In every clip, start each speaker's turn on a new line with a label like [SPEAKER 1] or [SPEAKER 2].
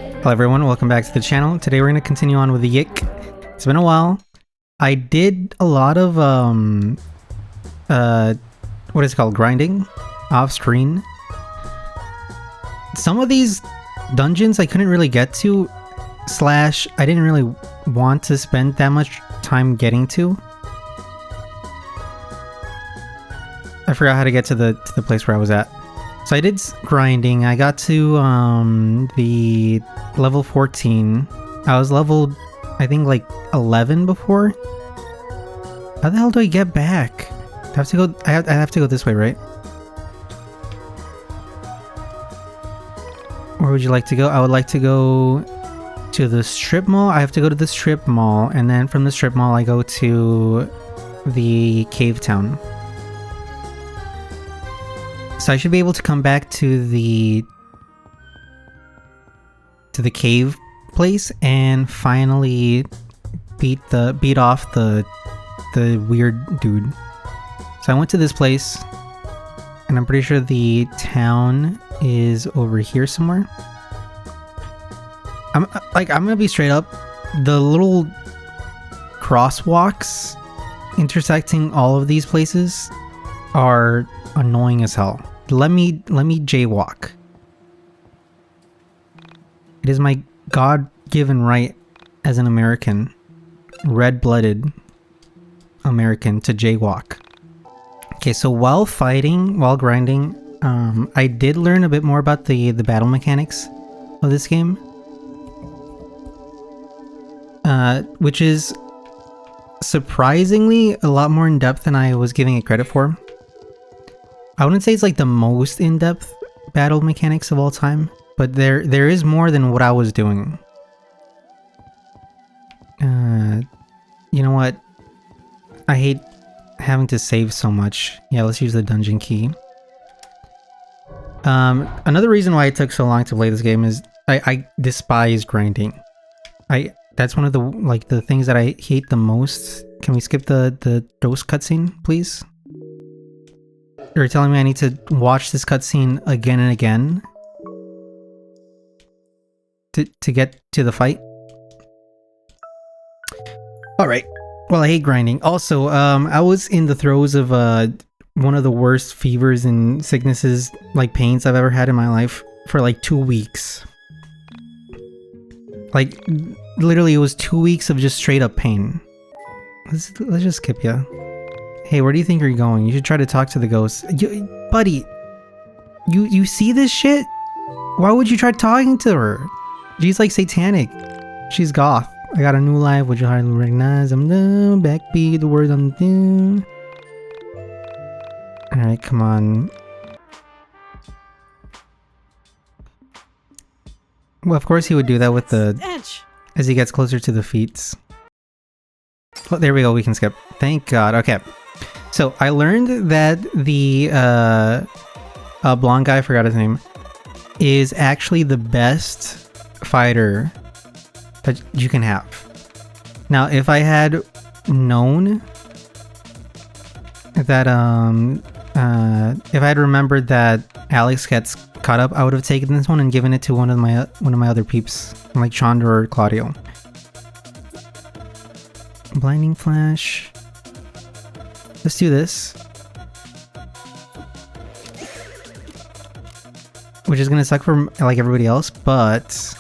[SPEAKER 1] Hello everyone, welcome back to the channel. Today we're going to continue on with the YIIK. It's been a while. I did a lot of, what is it called? Grinding off screen. Some of these dungeons I couldn't really get to, / I didn't really want to spend that much time getting to. I forgot how to get to the place where I was at. So I did grinding. I got to the level 14. I was leveled, I think, like 11 before. How the hell do I get back? I have to go. I have to go this way, right? Where would you like to go? I would like to go to the strip mall. I have to go to the strip mall, and then from the strip mall, I go to the cave town. So I should be able to come back to the cave place and finally beat off the weird dude. So I went to this place, and I'm pretty sure the town is over here somewhere. I'm gonna be straight up. The little crosswalks intersecting all of these places are annoying as hell. Let me jaywalk. It is my God-given right as an American, red-blooded American, to jaywalk. Okay, so while grinding, I did learn a bit more about the battle mechanics of this game, which is surprisingly a lot more in depth than I was giving it credit for. I wouldn't say it's like the most in-depth battle mechanics of all time, but there is more than what I was doing. You know what? I hate having to save so much. Yeah, let's use the dungeon key. Another reason why it took so long to play this game is I despise grinding. That's one of the things that I hate the most. Can we skip the dose cutscene, please? You're telling me I need to watch this cutscene again and again to get to the fight? Alright. Well, I hate grinding. Also, I was in the throes of one of the worst fevers and sicknesses, like pains I've ever had in my life for like 2 weeks. Like, literally it was 2 weeks of just straight up pain. Let's just skip ya. Hey, where do you think you're going? You should try to talk to the ghost. Buddy, you see this shit? Why would you try talking to her? She's like satanic. She's goth. I got a new life. Would you hardly recognize? I'm the backbeat. The words I'm doing. All right, come on. Well, of course he would do that with the as he gets closer to the feet. Oh, there we go. We can skip. Thank God. Okay. So I learned that the blonde guy, I forgot his name, is actually the best fighter that you can have. Now, if I had known that, if I had remembered that Alex gets caught up, I would have taken this one and given it to one of my other peeps, like Chandra or Claudio. Blinding flash. Let's do this. Which is gonna suck for like everybody else, but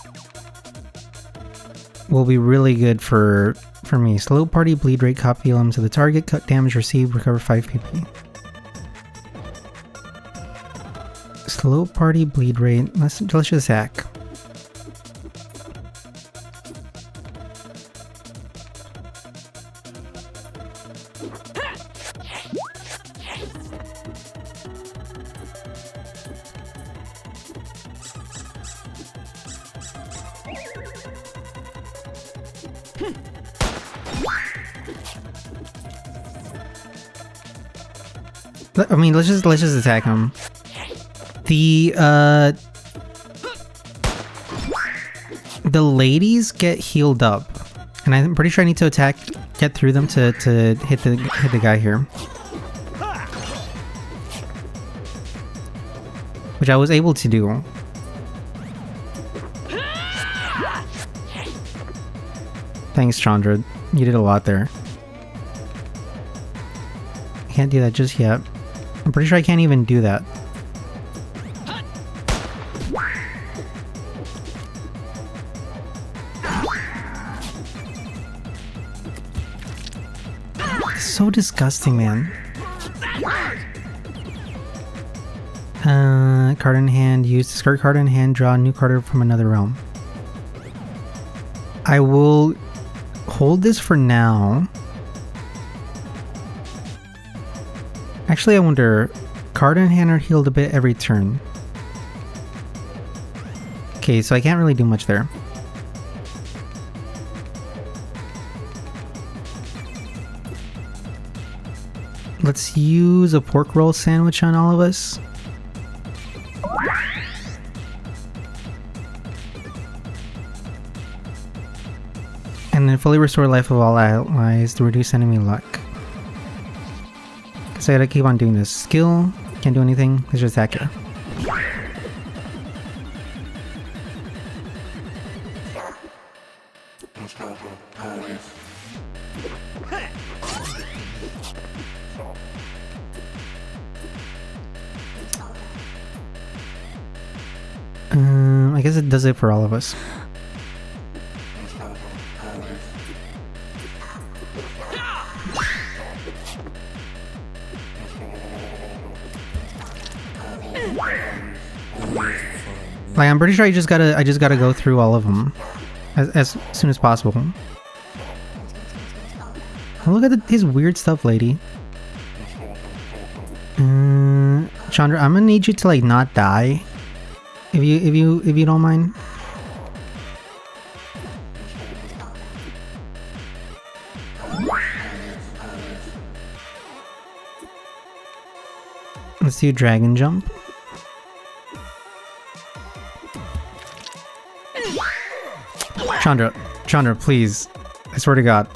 [SPEAKER 1] will be really good for me. Slow party, bleed rate, copy LM to the target, cut damage received, recover 5 PP. Slow party, bleed rate. Let's just hack. I mean, let's just attack him. The ladies get healed up, and I'm pretty sure I need to get through them to hit the guy here, which I was able to do. Thanks, Chandra. You did a lot there. I can't do that just yet. I'm pretty sure I can't even do that. It's so disgusting, man. Card in hand. Use discard card in hand. Draw a new card from another realm. I will hold this for now. Actually, I wonder, card in hand are healed a bit every turn. Okay, so I can't really do much there. Let's use a pork roll sandwich on all of us. And then fully restore life of all allies to reduce enemy luck. Cause I gotta keep on doing this. Skill, can't do anything, let's just attack you. I guess it does it for all of us. Like, I'm pretty sure I just gotta go through all of them as soon as possible. Oh, look at his weird stuff, lady. Chandra, I'm gonna need you to like not die, if you don't mind. Let's do dragon jump. Chandra, please. I swear to God.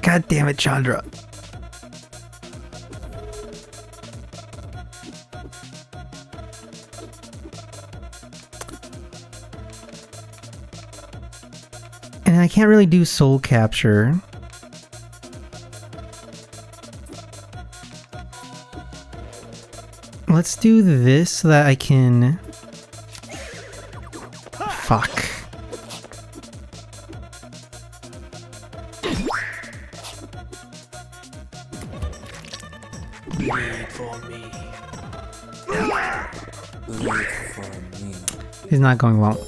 [SPEAKER 1] God damn it, Chandra. And I can't really do soul capture. Let's do this so that I can... Fuck. He's not going well.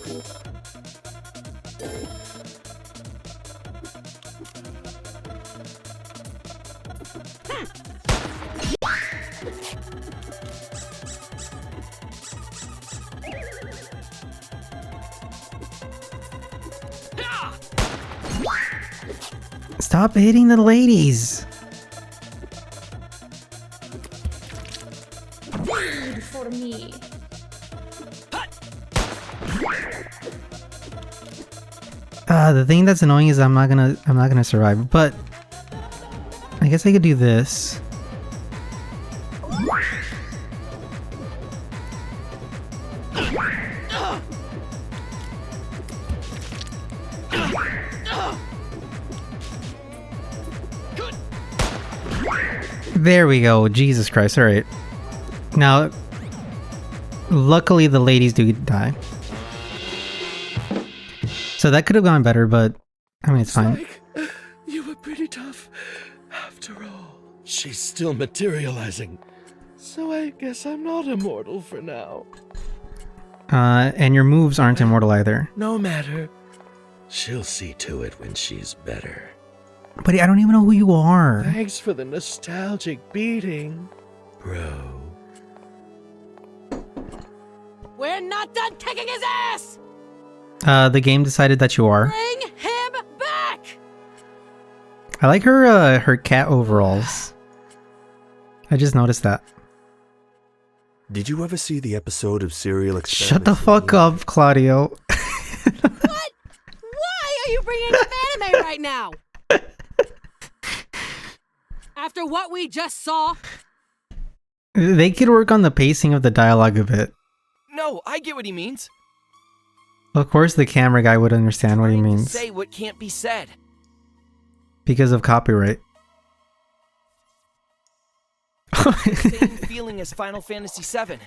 [SPEAKER 1] Stop hitting the ladies!
[SPEAKER 2] Wait for me.
[SPEAKER 1] The thing that's annoying is I'm not gonna survive, but I guess I could do this. There we go. Jesus Christ. Alright. Now, luckily the ladies do die. So that could have gone better, but I mean, it's fine.
[SPEAKER 3] You were pretty tough after all. She's still materializing. So I guess I'm not immortal for now.
[SPEAKER 1] And your moves aren't immortal either.
[SPEAKER 3] No matter. She'll see to it when she's better.
[SPEAKER 1] Buddy, I don't even know who you are.
[SPEAKER 3] Thanks for the nostalgic beating, bro.
[SPEAKER 4] We're not done kicking his ass!
[SPEAKER 1] The game decided that you are.
[SPEAKER 4] Bring him back!
[SPEAKER 1] I like her cat overalls. I just noticed that.
[SPEAKER 5] Did you ever see the episode of Surreal?
[SPEAKER 1] Shut the fuck up, Claudio.
[SPEAKER 4] What? Why are you bringing up anime right now? After what we just saw?
[SPEAKER 1] They could work on the pacing of the dialogue a bit.
[SPEAKER 6] Oh, I get what he means.
[SPEAKER 1] Of course the camera guy would understand what he
[SPEAKER 6] Trying to
[SPEAKER 1] means.
[SPEAKER 6] say what can't be said.
[SPEAKER 1] Because of copyright.
[SPEAKER 6] Same feeling as Final Fantasy VII.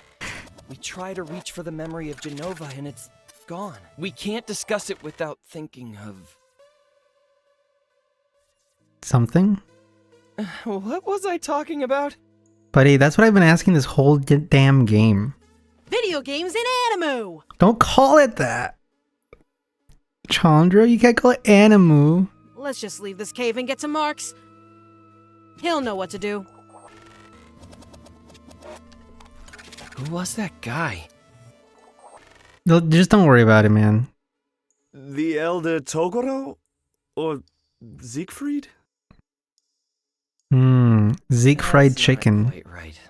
[SPEAKER 6] We try to reach for the memory of Genova and it's gone. We can't discuss it without thinking of...
[SPEAKER 1] Something?
[SPEAKER 6] What was I talking about?
[SPEAKER 1] Buddy, that's what I've been asking this whole damn game.
[SPEAKER 4] Video games and animu.
[SPEAKER 1] Don't call it that! Chandra, you can't call it animu.
[SPEAKER 4] Let's just leave this cave and get to Mark's. He'll know what to do.
[SPEAKER 6] Who was that guy?
[SPEAKER 1] Just don't worry about it, man.
[SPEAKER 5] The elder Toguro? Or Siegfried?
[SPEAKER 1] Zeke fried
[SPEAKER 6] That's not
[SPEAKER 1] chicken.
[SPEAKER 6] quite right.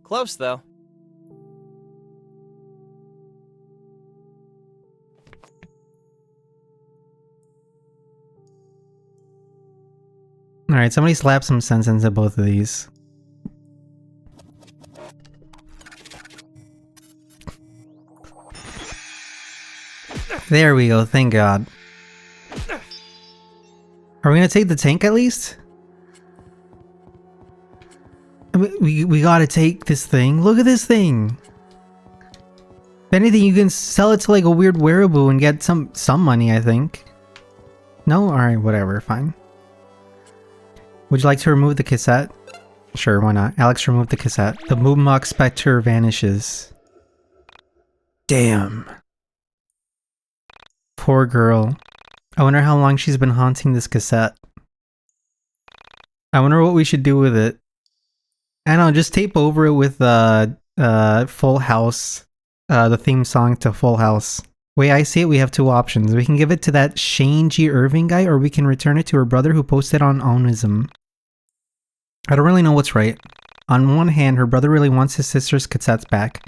[SPEAKER 6] Close, though.
[SPEAKER 1] Alright, somebody slap some sense into both of these. There we go, thank God. Are we gonna take the tank at least? I mean, we gotta take this thing. Look at this thing! If anything, you can sell it to like a weird wearable and get some money, I think. No? Alright, whatever, fine. Would you like to remove the cassette? Sure, why not? Alex, remove the cassette. The Moonmock Spectre vanishes. Damn. Poor girl. I wonder how long she's been haunting this cassette. I wonder what we should do with it. I don't know, just tape over it with Full House. The theme song to Full House. Way I see it, we have two options. We can give it to that Shane G. Irving guy, or we can return it to her brother who posted on Onism. I don't really know what's right. On one hand, her brother really wants his sister's cassettes back.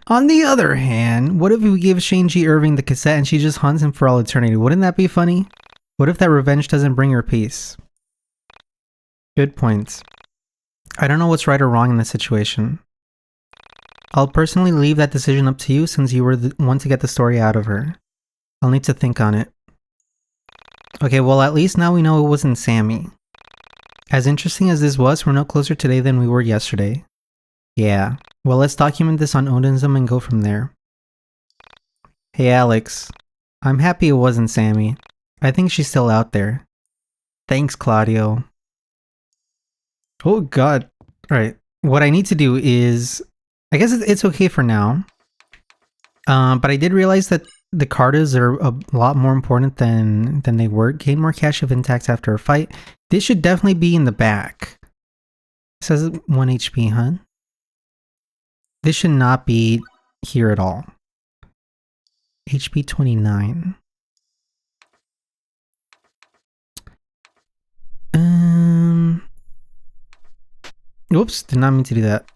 [SPEAKER 1] On the other hand, what if we give Shane G. Irving the cassette and she just haunts him for all eternity? Wouldn't that be funny? What if that revenge doesn't bring her peace? Good point. I don't know what's right or wrong in this situation. I'll personally leave that decision up to you since you were the one to get the story out of her. I'll need to think on it. Okay, well at least now we know it wasn't Sammy. As interesting as this was, we're no closer today than we were yesterday. Yeah, well let's document this on Odinism and go from there. Hey Alex, I'm happy it wasn't Sammy. I think she's still out there. Thanks, Claudio. Oh god. Alright, what I need to do is... I guess it's okay for now. But I did realize that the cartas are a lot more important than they were. Gain more cash if intact after a fight. This should definitely be in the back. It says 1 HP, huh? This should not be here at all. HP 29. Oops, did not mean to do that.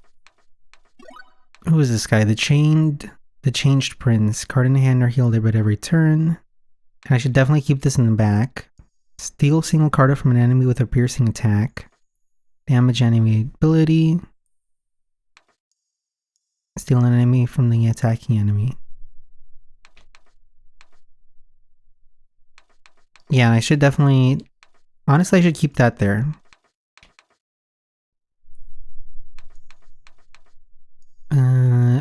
[SPEAKER 1] Who is this guy? The changed prince. Card in hand or healed at every turn. And I should definitely keep this in the back. Steal single card from an enemy with a piercing attack. Damage enemy ability. Steal an enemy from the attacking enemy. Yeah, I should definitely... Honestly, I should keep that there.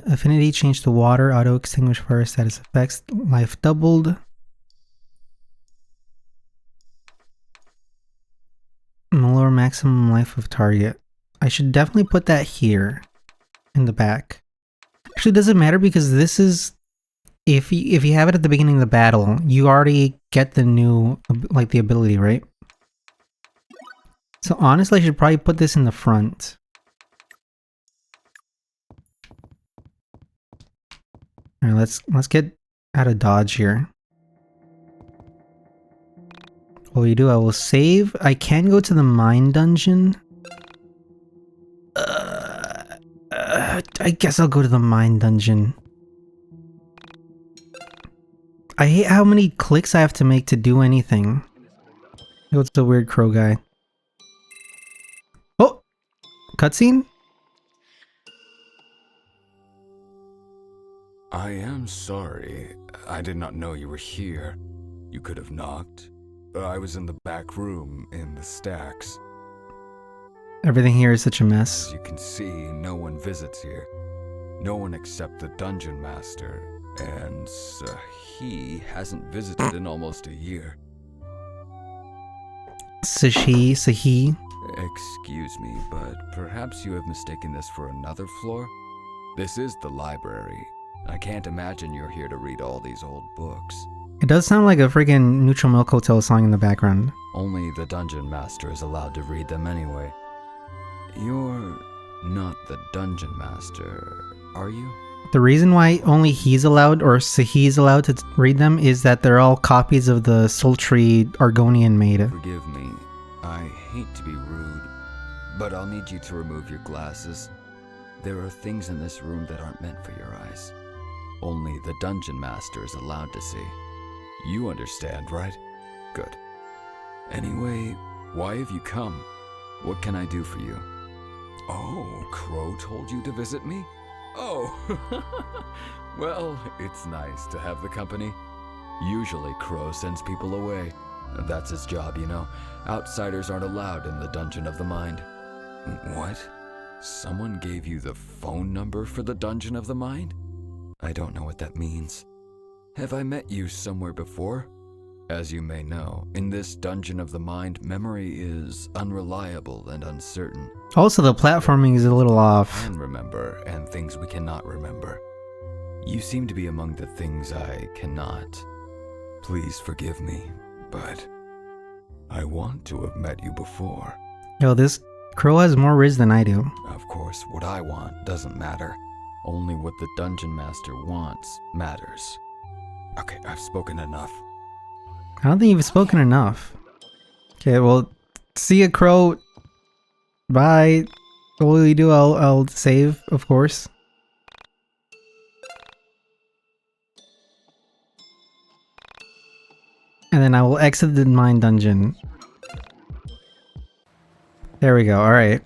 [SPEAKER 1] Affinity change to water, auto extinguish fire status effects, life doubled. Lower maximum life of target. I should definitely put that here in the back. Actually, it doesn't matter because this is if you have it at the beginning of the battle, you already get the new like the ability, right? So honestly, I should probably put this in the front. Alright, let's get out of dodge here. What we do, I will save. I can go to the mine dungeon. I guess I'll go to the mine dungeon. I hate how many clicks I have to make to do anything. What's the weird crow guy? Oh! Cutscene?
[SPEAKER 5] I am sorry. I did not know you were here. You could have knocked. I was in the back room in the stacks.
[SPEAKER 1] Everything here is such a mess.
[SPEAKER 5] As you can see, no one visits here. No one except the dungeon master. And he hasn't visited in almost a year.
[SPEAKER 1] Sahi.
[SPEAKER 5] Excuse me, but perhaps you have mistaken this for another floor? This is the library. I can't imagine you're here to read all these old books.
[SPEAKER 1] It does sound like a friggin' Neutral Milk Hotel song in the background.
[SPEAKER 5] Only the dungeon master is allowed to read them anyway. You're not the dungeon master, are you?
[SPEAKER 1] The reason why only he's allowed, or Sahi's allowed to read them, is that they're all copies of the sultry Argonian maid.
[SPEAKER 5] Forgive me. I hate to be rude, but I'll need you to remove your glasses. There are things in this room that aren't meant for your eyes. Only the dungeon master is allowed to see. You understand, right? Good. Anyway, why have you come? What can I do for you? Oh, Crow told you to visit me? Oh, well, it's nice to have the company. Usually Crow sends people away. That's his job, you know. Outsiders aren't allowed in the Dungeon of the Mind. What? Someone gave you the phone number for the Dungeon of the Mind? I don't know what that means. Have I met you somewhere before? As you may know, in this Dungeon of the Mind, memory is unreliable and uncertain.
[SPEAKER 1] Also, the platforming is a little off.
[SPEAKER 5] Can remember, and things we cannot remember. You seem to be among the things I cannot. Please forgive me, but I want to have met you before.
[SPEAKER 1] Yo, this Crow has more riz than I do.
[SPEAKER 5] Of course, what I want doesn't matter. Only what the Dungeon Master wants matters. Okay, I've spoken enough.
[SPEAKER 1] I don't think you've spoken enough. Okay, well, see ya, Crow. Bye. What will you do? I'll save, of course. And then I will exit the mine dungeon. There we go. All right.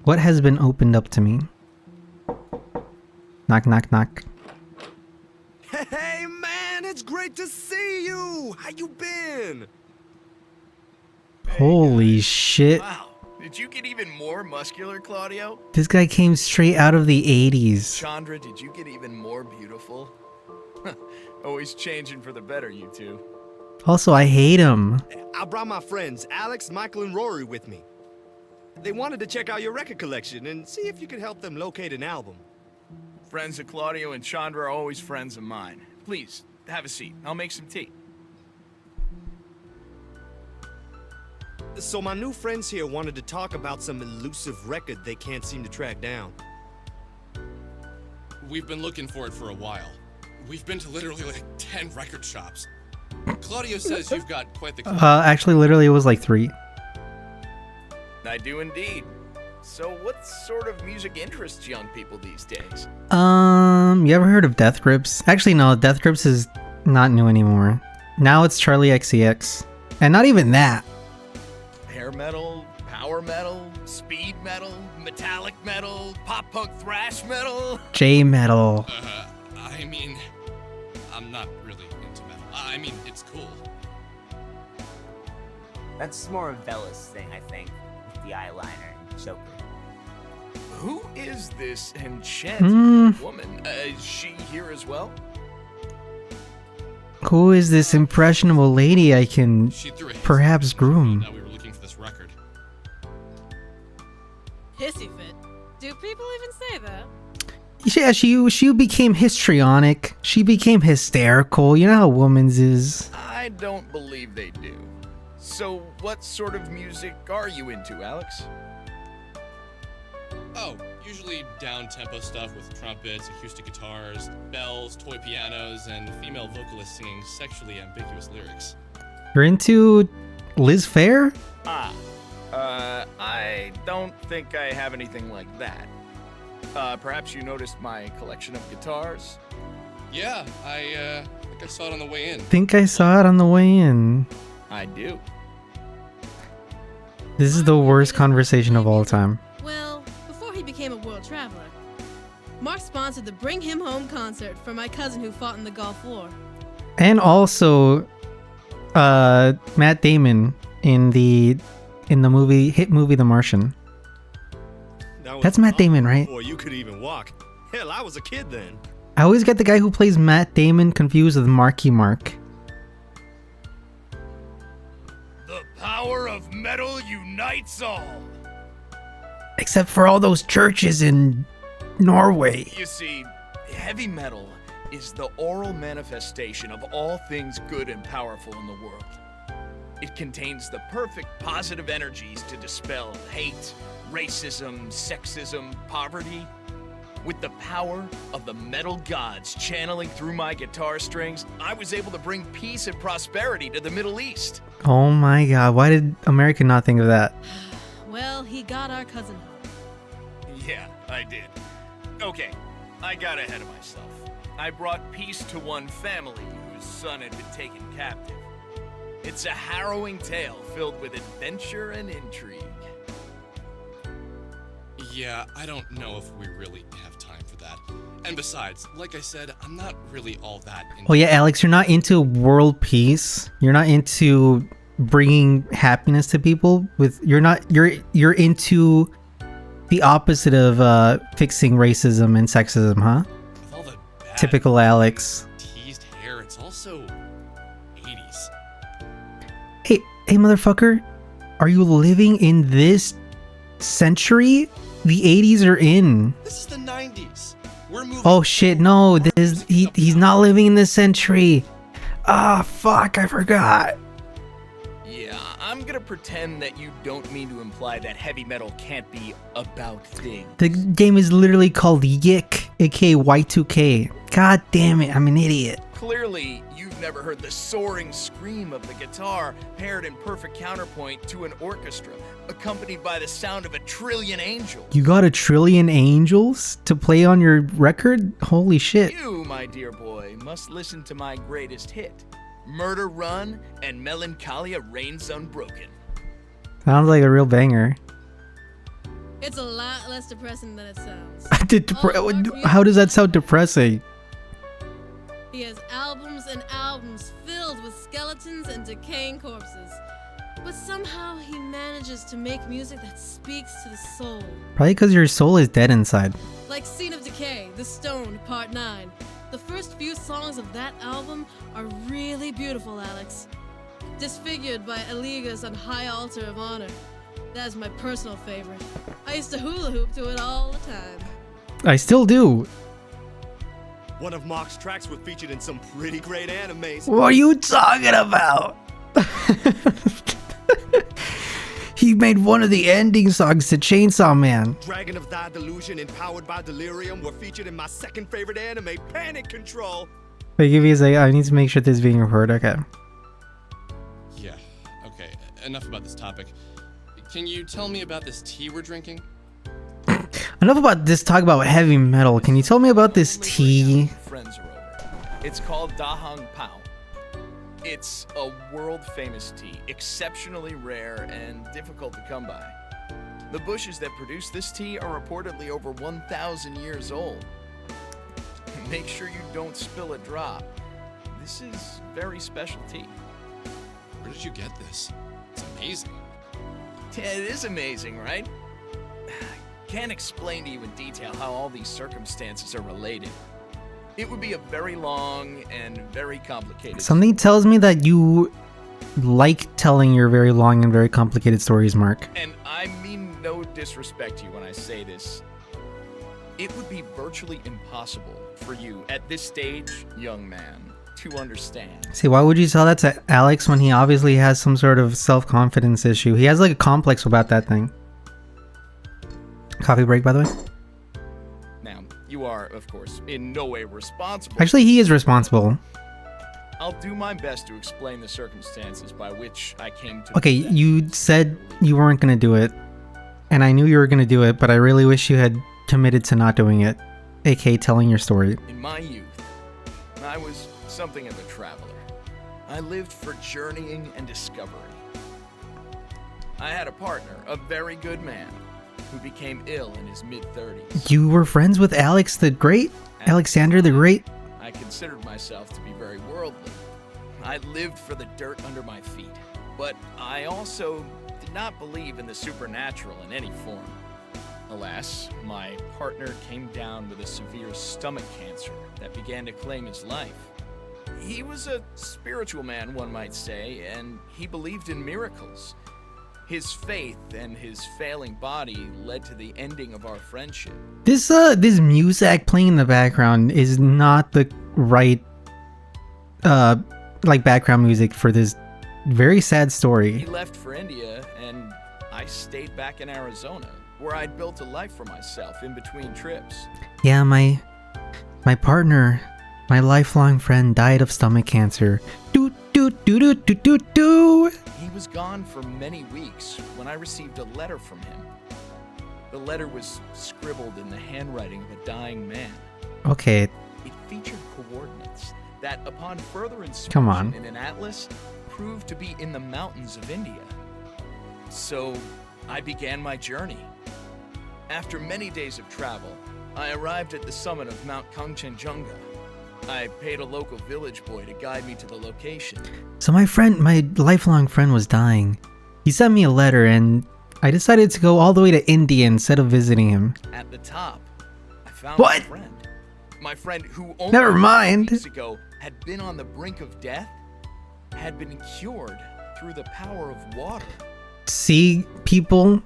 [SPEAKER 1] What has been opened up to me? Knock, knock, knock.
[SPEAKER 7] Hey man, it's great to see you! How you been?
[SPEAKER 1] Holy shit.
[SPEAKER 8] Wow, did you get even more muscular, Claudio?
[SPEAKER 1] This guy came straight out of the 80s.
[SPEAKER 8] Chandra, did you get even more beautiful? Always changing for the better, you two.
[SPEAKER 1] Also, I hate him.
[SPEAKER 7] I brought my friends Alex, Michael, and Rory with me. They wanted to check out your record collection and see if you could help them locate an album.
[SPEAKER 8] Friends of Claudio and Chandra are always friends of mine. Please, have a seat. I'll make some tea.
[SPEAKER 7] So my new friends here wanted to talk about some elusive record they can't seem to track down.
[SPEAKER 9] We've been looking for it for a while. We've been to literally like 10 record shops. Claudio says you've got quite the...
[SPEAKER 1] Actually, literally, it was like 3.
[SPEAKER 8] I do indeed. So what sort of music interests young people these days?
[SPEAKER 1] You ever heard of Death Grips? Actually, no, Death Grips is not new anymore. Now it's Charlie XCX. And not even that.
[SPEAKER 8] Hair metal, power metal, speed metal, metallic metal, pop punk thrash metal.
[SPEAKER 1] J metal.
[SPEAKER 9] I mean, I'm not really into metal. I mean, it's cool.
[SPEAKER 10] That's more of Bella's thing, I think, with the eyeliner and choker.
[SPEAKER 8] Who is this enchanted woman? Is she here as well?
[SPEAKER 1] Who is this impressionable lady I can
[SPEAKER 9] She threw a hissy
[SPEAKER 1] perhaps
[SPEAKER 9] fit when we
[SPEAKER 1] groom?
[SPEAKER 9] found out we were looking for this record.
[SPEAKER 4] Hissy fit. Do people even say that?
[SPEAKER 1] Yeah, she became histrionic. She became hysterical. You know how women's is.
[SPEAKER 8] I don't believe they do. So what sort of music are you into, Alex?
[SPEAKER 9] Oh, usually down-tempo stuff with trumpets, acoustic guitars, bells, toy pianos, and female vocalists singing sexually ambiguous lyrics.
[SPEAKER 1] You're into Liz Phair?
[SPEAKER 8] I don't think I have anything like that. Perhaps you noticed my collection of guitars?
[SPEAKER 9] Yeah, I think I saw it on the way in.
[SPEAKER 1] Think I saw it on the way in.
[SPEAKER 8] I do.
[SPEAKER 1] This is the worst conversation of all time.
[SPEAKER 2] Well, before he became a world traveler. Mark sponsored the Bring Him Home concert for my cousin who fought in the Gulf War.
[SPEAKER 1] And also, Matt Damon in the hit movie The Martian. That's Matt Damon, right?
[SPEAKER 7] Before you could even walk. Hell, I was a kid then.
[SPEAKER 1] I always get the guy who plays Matt Damon confused with Marky Mark.
[SPEAKER 8] The power of metal unites all.
[SPEAKER 1] Except for all those churches in Norway.
[SPEAKER 8] You see, heavy metal is the oral manifestation of all things good and powerful in the world. It contains the perfect positive energies to dispel hate, racism, sexism, poverty. With the power of the metal gods channeling through my guitar strings, I was able to bring peace and prosperity to the Middle East.
[SPEAKER 1] Oh my god, why did America not think of that?
[SPEAKER 2] Well, he got our cousin home.
[SPEAKER 8] Yeah, I did. Okay, I got ahead of myself. I brought peace to one family whose son had been taken captive. It's a harrowing tale filled with adventure and intrigue.
[SPEAKER 9] Yeah, I don't know if we really have time for that. And besides, like I said, I'm not really all that into—
[SPEAKER 1] Oh yeah, Alex, you're not into world peace. You're not into bringing happiness to people. You're into the opposite of fixing racism and sexism, huh?
[SPEAKER 9] With all the bad,
[SPEAKER 1] Typical Alex.
[SPEAKER 9] teased hair, it's also 80s.
[SPEAKER 1] Hey, motherfucker, are you living in this century? The 80s are in.
[SPEAKER 9] This is the 90s. We're moving—
[SPEAKER 1] Oh shit, no, he's not living in this century. Ah, fuck, I forgot.
[SPEAKER 8] Yeah, I'm gonna pretend that you don't mean to imply that heavy metal can't be about things.
[SPEAKER 1] The game is literally called YIIK, aka Y2K. God damn it, I'm an idiot.
[SPEAKER 8] Clearly, you've never heard the soaring scream of the guitar paired in perfect counterpoint to an orchestra, accompanied by the sound of 1 trillion angels.
[SPEAKER 1] You got 1 trillion angels to play on your record? Holy shit.
[SPEAKER 8] You, my dear boy, must listen to my greatest hit, Murder Run and Melancholia Reigns Unbroken.
[SPEAKER 1] Sounds like a real banger.
[SPEAKER 2] It's a lot less depressing than it sounds.
[SPEAKER 1] How does that sound depressing?
[SPEAKER 2] He has albums and albums filled with skeletons and decaying corpses. But somehow he manages to make music that speaks to the soul.
[SPEAKER 1] Probably because your soul is dead inside.
[SPEAKER 2] Like Scene of Decay, The Stone, Part 9. The first few songs of that album are really beautiful, Alex. Disfigured by Eligas on High Altar of Honor. That is my personal favorite. I used to hula hoop to it all the time.
[SPEAKER 1] I still do.
[SPEAKER 7] One of Mark's tracks was featured in some pretty great animes.
[SPEAKER 1] What are you talking about? He made one of the ending songs to Chainsaw Man.
[SPEAKER 7] Dragon of Thy Delusion and Powered by Delirium were featured in my second favorite anime, Panic Control.
[SPEAKER 1] Wait, give me a second. I need to make sure this is being recorded. Okay.
[SPEAKER 9] Yeah, okay, enough about this topic. Can you tell me about this tea we're drinking?
[SPEAKER 1] Enough about this talk about heavy metal. Can you tell me about this tea?
[SPEAKER 8] Friends are over. It's called Dahang Pao. It's a world-famous tea, exceptionally rare and difficult to come by. The bushes that produce this tea are reportedly over 1,000 years old. Make sure you don't spill a drop. This is very special tea.
[SPEAKER 9] Where did you get this? It's amazing.
[SPEAKER 8] Yeah, it is amazing, right? Can't explain to you in detail how all these circumstances are related. It would be a very long and very complicated—
[SPEAKER 1] Something tells me that you like telling your very long and very complicated stories, Mark.
[SPEAKER 8] And I mean no disrespect to you when I say this. It would be virtually impossible for you at this stage, young man, to understand.
[SPEAKER 1] See, why would you tell that to Alex when he obviously has some sort of self-confidence issue? He has like a complex about that thing. Coffee break, by the way.
[SPEAKER 8] Now, you are, of course, in no way responsible.
[SPEAKER 1] Actually, he is responsible.
[SPEAKER 8] I'll do my best to explain the circumstances by which I came to—
[SPEAKER 1] Okay, you said you weren't going to do it, and I knew you were going to do it, but I really wish you had committed to not doing it, aka telling your story.
[SPEAKER 8] In my youth, I was something of a traveler. I lived for journeying and discovery. I had a partner, a very good man. who became ill in his mid-30s.
[SPEAKER 1] You were friends with Alex the Great? Alexander the Great?
[SPEAKER 8] I considered myself to be very worldly. I lived for the dirt under my feet, but I also did not believe in the supernatural in any form. Alas, my partner came down with a severe stomach cancer that began to claim his life. He was a spiritual man, one might say, and he believed in miracles. His faith and his failing body led to the ending of our friendship.
[SPEAKER 1] This music playing in the background is not the right like background music for this very sad story.
[SPEAKER 8] He left for India and I stayed back in Arizona, where I'd built a life for myself in between trips.
[SPEAKER 1] Yeah, my partner, my lifelong friend died of stomach cancer. He
[SPEAKER 8] was gone for many weeks when I received a letter from him. The letter was scribbled in the handwriting of a dying man.
[SPEAKER 1] Okay.
[SPEAKER 8] It featured coordinates that, upon further
[SPEAKER 1] Come on.
[SPEAKER 8] inspection in an atlas, proved to be in the mountains of India. So, I began my journey. After many days of travel, I arrived at the summit of Mount Kangchenjunga. I paid a local village boy to guide me to the location.
[SPEAKER 1] So my lifelong friend was dying. He sent me a letter and I decided to go all the way to India instead of visiting him.
[SPEAKER 8] At the top, I found
[SPEAKER 1] What?
[SPEAKER 8] my friend. My friend who only
[SPEAKER 1] Never mind.
[SPEAKER 8] weeks ago had been on the brink of death, had been cured through the power of water.
[SPEAKER 1] See, people,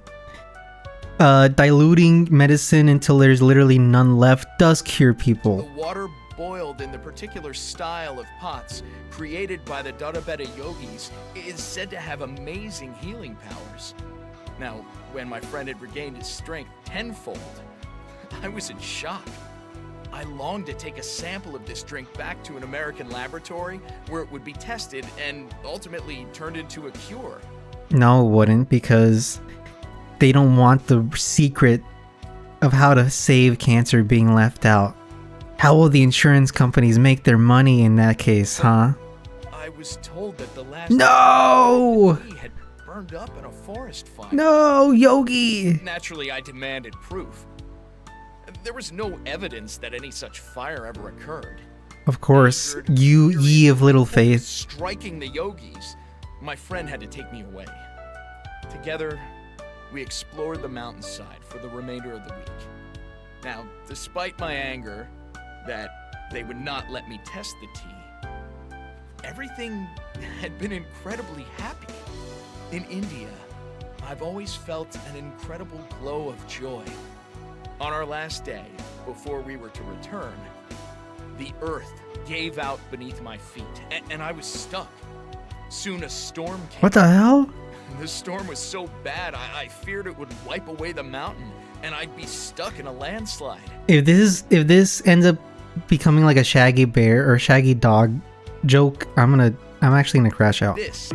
[SPEAKER 1] diluting medicine until there's literally none left does cure people.
[SPEAKER 8] The water boiled in the particular style of pots created by the Dharabeta yogis is said to have amazing healing powers. Now, when my friend had regained his strength tenfold, I was in shock. I longed to take a sample of this drink back to an American laboratory where it would be tested and ultimately turned into a cure.
[SPEAKER 1] No, it wouldn't, because they don't want the secret of how to save cancer being left out. How will the insurance companies make their money in that case, huh?
[SPEAKER 8] I was told that the last
[SPEAKER 1] No!
[SPEAKER 8] had burned up in a forest fire.
[SPEAKER 1] No, Yogi!
[SPEAKER 8] Naturally, I demanded proof. There was no evidence that any such fire ever occurred.
[SPEAKER 1] Of course, you ye of little faith.
[SPEAKER 8] Striking the yogis, my friend had to take me away. Together, we explored the mountainside for the remainder of the week. Now, despite my anger that they would not let me test the tea, everything had been incredibly happy. In India, I've always felt an incredible glow of joy. On our last day, before we were to return, the earth gave out beneath my feet, and I was stuck. Soon a storm came.
[SPEAKER 1] What the hell?
[SPEAKER 8] The storm was so bad, I feared it would wipe away the mountain, and I'd be stuck in a landslide.
[SPEAKER 1] If this ends up becoming like a Shaggy Bear or Shaggy Dog joke, I'm actually gonna crash out.
[SPEAKER 8] This